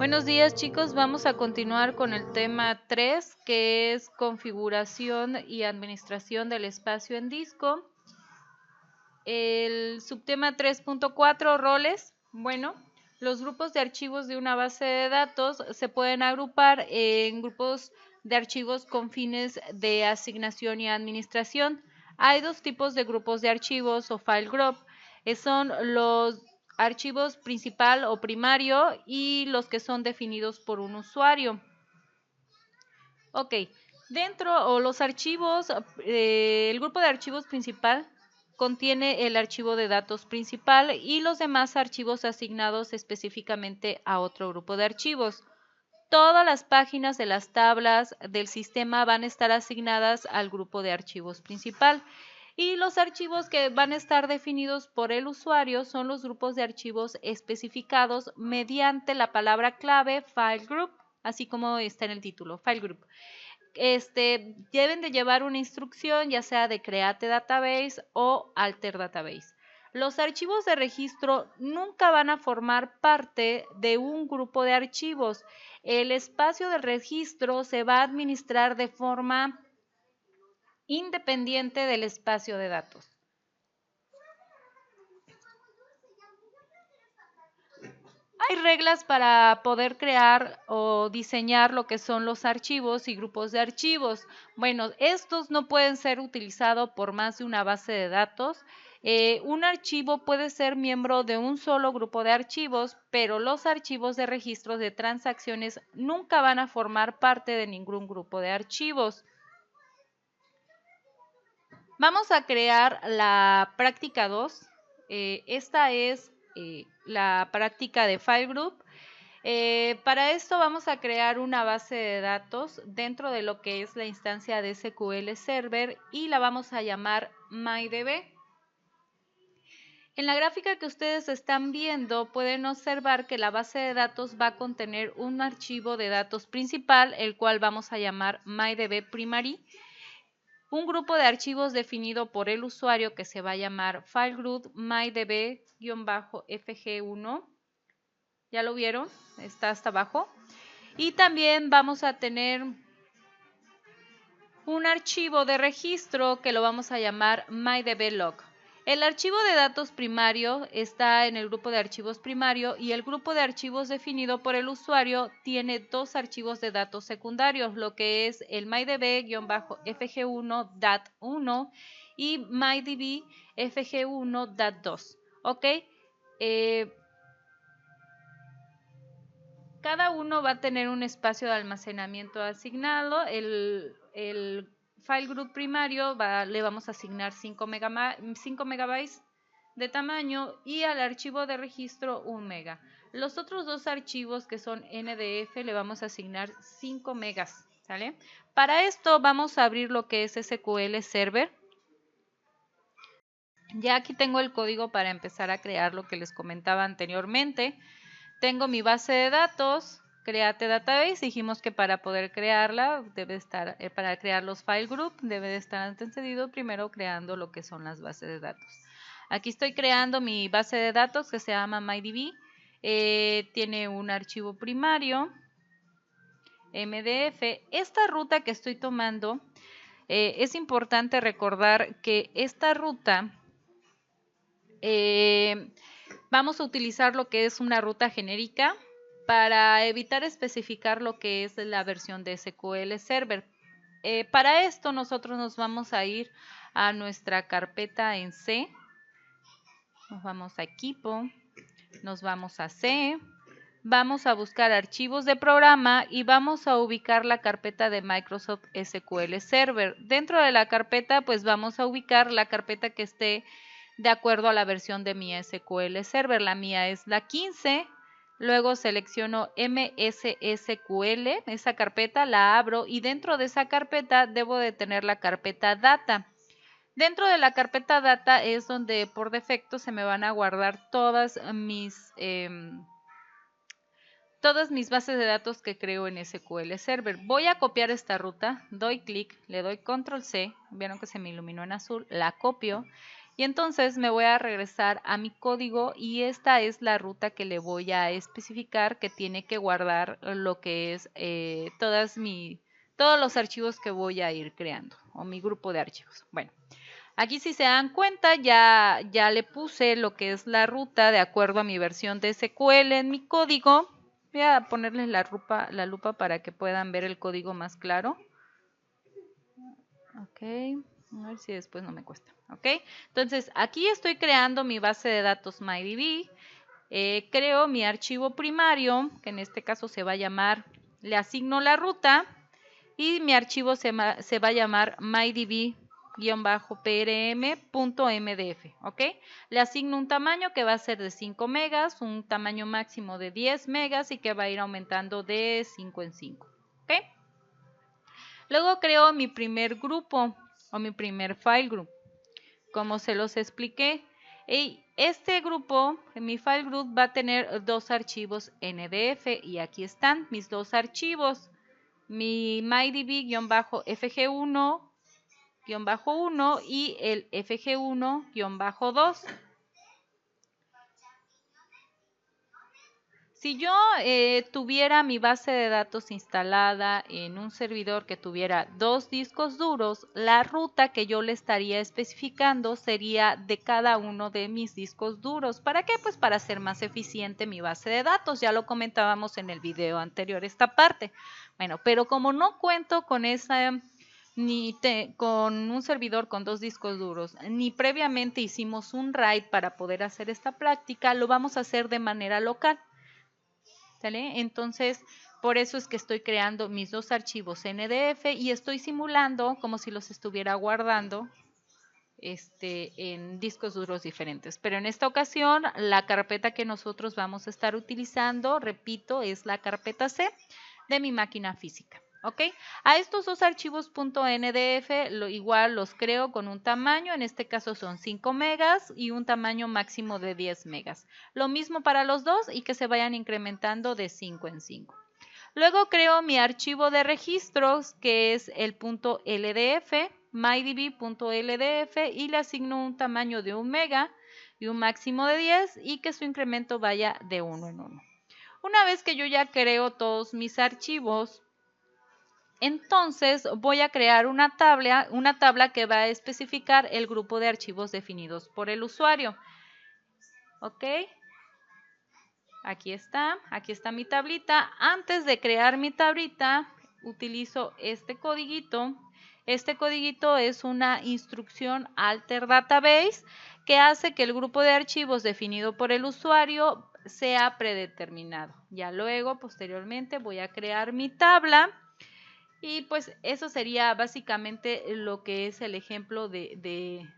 Buenos días, chicos. Vamos a continuar con el tema 3, que es configuración y administración del espacio en disco. El subtema 3.4, roles. Bueno, los grupos de archivos de una base de datos se pueden agrupar en grupos de archivos con fines de asignación y administración. Hay dos tipos de grupos de archivos o file group. Son los archivos principal o primario y los que son definidos por un usuario. Ok, dentro o los archivos, el grupo de archivos principal contiene el archivo de datos principal y los demás archivos asignados específicamente a otro grupo de archivos. Todas las páginas de las tablas del sistema van a estar asignadas al grupo de archivos principal. Y los archivos que van a estar definidos por el usuario son los grupos de archivos especificados mediante la palabra clave file group, así como está en el título, file group. Deben de llevar una instrucción, ya sea de create database o alter database. Los archivos de registro nunca van a formar parte de un grupo de archivos. El espacio del registro se va a administrar de forma independiente del espacio de datos. Hay reglas para poder crear o diseñar lo que son los archivos y grupos de archivos. Bueno, estos no pueden ser utilizados por más de una base de datos. Un archivo puede ser miembro de un solo grupo de archivos, pero los archivos de registros de transacciones nunca van a formar parte de ningún grupo de archivos. Vamos a crear la práctica 2. Esta es la práctica de file group. Para esto vamos a crear una base de datos dentro de lo que es la instancia de SQL Server y la vamos a llamar MyDB. En la gráfica que ustedes están viendo pueden observar que la base de datos va a contener un archivo de datos principal, el cual vamos a llamar MyDB Primary. Un grupo de archivos definido por el usuario que se va a llamar filegroup mydb-fg1. ¿Ya lo vieron? Está hasta abajo. Y también vamos a tener un archivo de registro que lo vamos a llamar mydblog. El archivo de datos primario está en el grupo de archivos primario y el grupo de archivos definido por el usuario tiene dos archivos de datos secundarios, lo que es el mydb-fg1.1 y mydb-fg1.2. ¿Ok? Cada uno va a tener un espacio de almacenamiento asignado. El file group primario le vamos a asignar 5 megabytes de tamaño y al archivo de registro 1 mega. Los otros dos archivos que son NDF le vamos a asignar 5 megas. ¿Sale? Para esto vamos a abrir lo que es SQL Server. Ya aquí tengo el código para empezar a crear lo que les comentaba anteriormente. Tengo mi base de datos, Create Database. Dijimos que para poder crearla, debe estar, para crear los file group, debe de estar antecedido primero creando lo que son las bases de datos. Aquí estoy creando mi base de datos que se llama MyDB. Tiene un archivo primario, MDF. Esta ruta que estoy tomando, es importante recordar que esta ruta vamos a utilizar lo que es una ruta genérica para evitar especificar lo que es la versión de SQL Server. Para esto nosotros nos vamos a ir a nuestra carpeta en C. Nos vamos a equipo, nos vamos a C, vamos a buscar archivos de programa y vamos a ubicar la carpeta de Microsoft SQL Server. Dentro de la carpeta pues vamos a ubicar la carpeta que esté de acuerdo a la versión de mi SQL Server. La mía es la 15. Luego selecciono MSSQL, esa carpeta la abro y dentro de esa carpeta debo de tener la carpeta Data. Dentro de la carpeta Data es donde por defecto se me van a guardar todas mis bases de datos que creo en SQL Server. Voy a copiar esta ruta, doy clic, le doy control C, vieron que se me iluminó en azul, la copio Y entonces me voy a regresar a mi código y esta es la ruta que le voy a especificar que tiene que guardar lo que es todos los archivos que voy a ir creando o mi grupo de archivos. Bueno, aquí si se dan cuenta ya le puse lo que es la ruta de acuerdo a mi versión de SQL en mi código. Voy a ponerles la lupa para que puedan ver el código más claro. Ok, a ver si después no me cuesta. Ok, entonces aquí estoy creando mi base de datos MyDB. Creo mi archivo primario, que en este caso se va a llamar, le asigno la ruta y mi archivo se va a llamar mydb-prm.mdf, ¿ok? Le asigno un tamaño que va a ser de 5 megas, un tamaño máximo de 10 megas y que va a ir aumentando de 5 en 5, ¿ok? Luego creo mi primer grupo o mi primer file group, como se los expliqué. Y este grupo, mi file group, va a tener dos archivos NDF y aquí están mis dos archivos. Mi mydb-fg1-1 y el fg1-2. Si yo tuviera mi base de datos instalada en un servidor que tuviera 2 discos duros, la ruta que yo le estaría especificando sería de cada uno de mis discos duros. ¿Para qué? Pues para hacer más eficiente mi base de datos. Ya lo comentábamos en el video anterior esta parte. Bueno, pero como no cuento con con un servidor con 2 discos duros, ni previamente hicimos un RAID para poder hacer esta práctica, lo vamos a hacer de manera local. ¿Sale? Entonces, por eso es que estoy creando mis dos archivos NDF y estoy simulando como si los estuviera guardando en discos duros diferentes. Pero en esta ocasión, la carpeta que nosotros vamos a estar utilizando, repito, es la carpeta C de mi máquina física. ¿Ok? A estos dos archivos .ndf igual los creo con un tamaño, en este caso son 5 megas y un tamaño máximo de 10 megas. Lo mismo para los dos y que se vayan incrementando de 5 en 5. Luego creo mi archivo de registros que es el .ldf, mydb.ldf y le asigno un tamaño de 1 mega y un máximo de 10 y que su incremento vaya de 1 en 1. Una vez que yo ya creo todos mis archivos, entonces voy a crear una tabla que va a especificar el grupo de archivos definidos por el usuario. ¿Ok? Aquí está mi tablita. Antes de crear mi tablita, utilizo este codiguito. Este codiguito es una instrucción alter database que hace que el grupo de archivos definido por el usuario sea predeterminado. Ya luego, posteriormente, voy a crear mi tabla. Y pues eso sería básicamente lo que es el ejemplo de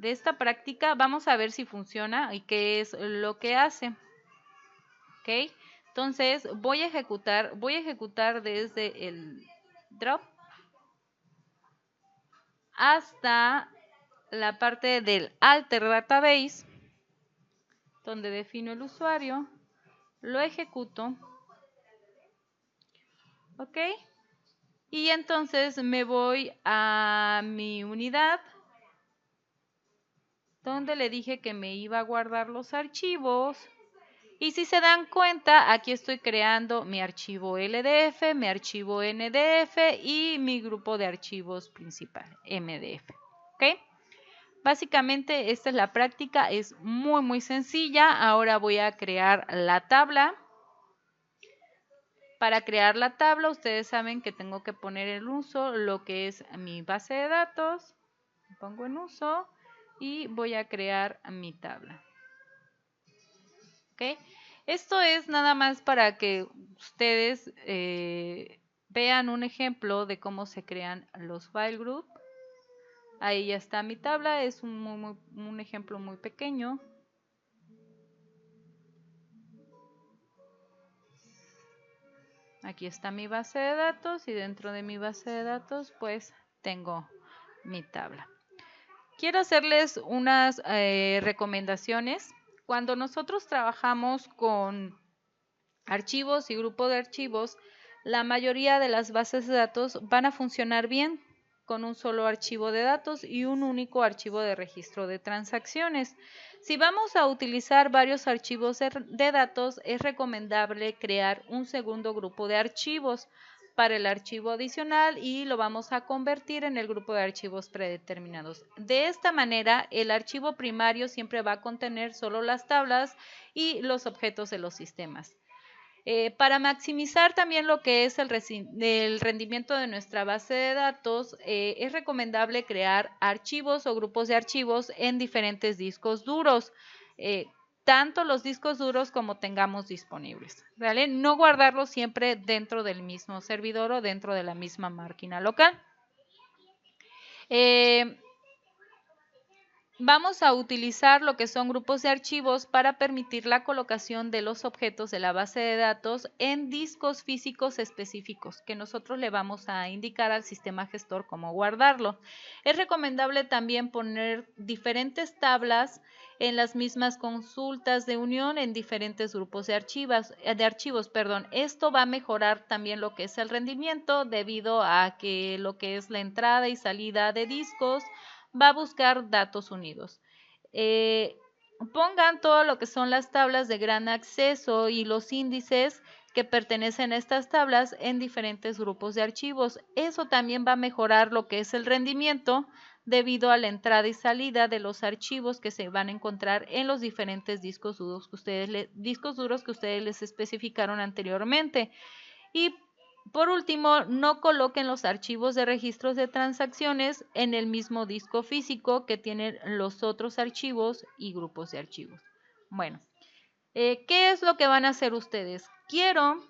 esta práctica. Vamos a ver si funciona y qué es lo que hace. ¿Ok? Entonces voy a ejecutar desde el drop hasta la parte del alter database, donde defino el usuario, lo ejecuto. ¿Ok? Y entonces me voy a mi unidad, donde le dije que me iba a guardar los archivos. Y si se dan cuenta, aquí estoy creando mi archivo LDF, mi archivo NDF y mi grupo de archivos principal, MDF. ¿Ok? Básicamente esta es la práctica, es muy sencilla. Ahora voy a crear la tabla. Para crear la tabla, ustedes saben que tengo que poner en uso lo que es mi base de datos. Pongo en uso y voy a crear mi tabla. ¿Ok? Esto es nada más para que ustedes vean un ejemplo de cómo se crean los file group. Ahí ya está mi tabla, es un ejemplo muy pequeño. Aquí está mi base de datos y dentro de mi base de datos pues tengo mi tabla. Quiero hacerles unas recomendaciones. Cuando nosotros trabajamos con archivos y grupo de archivos, la mayoría de las bases de datos van a funcionar bien con un solo archivo de datos y un único archivo de registro de transacciones. Si vamos a utilizar varios archivos de datos, es recomendable crear un segundo grupo de archivos para el archivo adicional y lo vamos a convertir en el grupo de archivos predeterminados. De esta manera, el archivo primario siempre va a contener solo las tablas y los objetos de los sistemas. Para maximizar también lo que es el rendimiento de nuestra base de datos, es recomendable crear archivos o grupos de archivos en diferentes discos duros, tanto los discos duros como tengamos disponibles, ¿vale? No guardarlos siempre dentro del mismo servidor o dentro de la misma máquina local. Vamos a utilizar lo que son grupos de archivos para permitir la colocación de los objetos de la base de datos en discos físicos específicos que nosotros le vamos a indicar al sistema gestor cómo guardarlo. Es recomendable también poner diferentes tablas en las mismas consultas de unión en diferentes grupos de archivos. Esto va a mejorar también lo que es el rendimiento debido a que lo que es la entrada y salida de discos va a buscar datos unidos. Pongan todo lo que son las tablas de gran acceso y los índices que pertenecen a estas tablas en diferentes grupos de archivos. Eso también va a mejorar lo que es el rendimiento debido a la entrada y salida de los archivos que se van a encontrar en los diferentes discos duros que ustedes les especificaron anteriormente. Y por último, no coloquen los archivos de registros de transacciones en el mismo disco físico que tienen los otros archivos y grupos de archivos. Bueno, ¿qué es lo que van a hacer ustedes? Quiero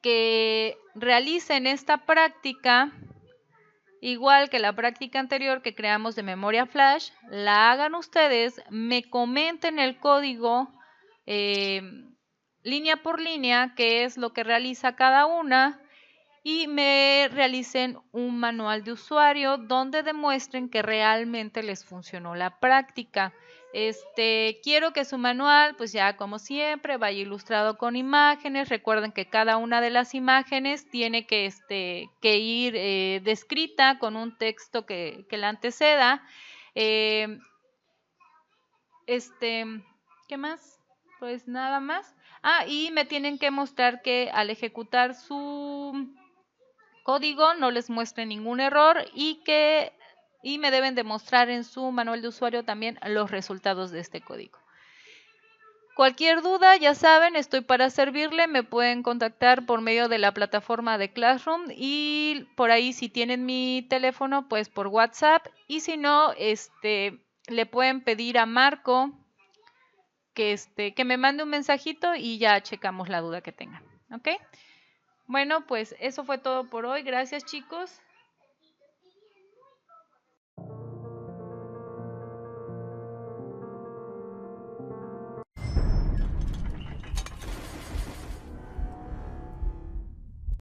que realicen esta práctica, igual que la práctica anterior que creamos de memoria flash, la hagan ustedes, me comenten el código línea por línea, qué es lo que realiza cada una, y me realicen un manual de usuario donde demuestren que realmente les funcionó la práctica. Quiero que su manual, pues ya como siempre, vaya ilustrado con imágenes. Recuerden que cada una de las imágenes tiene que ir descrita con un texto que la anteceda. ¿Qué más? Pues nada más. Y me tienen que mostrar que al ejecutar su código no les muestre ningún error y me deben demostrar en su manual de usuario también los resultados de este código. Cualquier duda, ya saben, estoy para servirle. Me pueden contactar por medio de la plataforma de Classroom y por ahí si tienen mi teléfono, pues por WhatsApp. Y si no, le pueden pedir a Marco que me mande un mensajito y ya checamos la duda que tengan. ¿Ok? Bueno, pues eso fue todo por hoy. Gracias, chicos.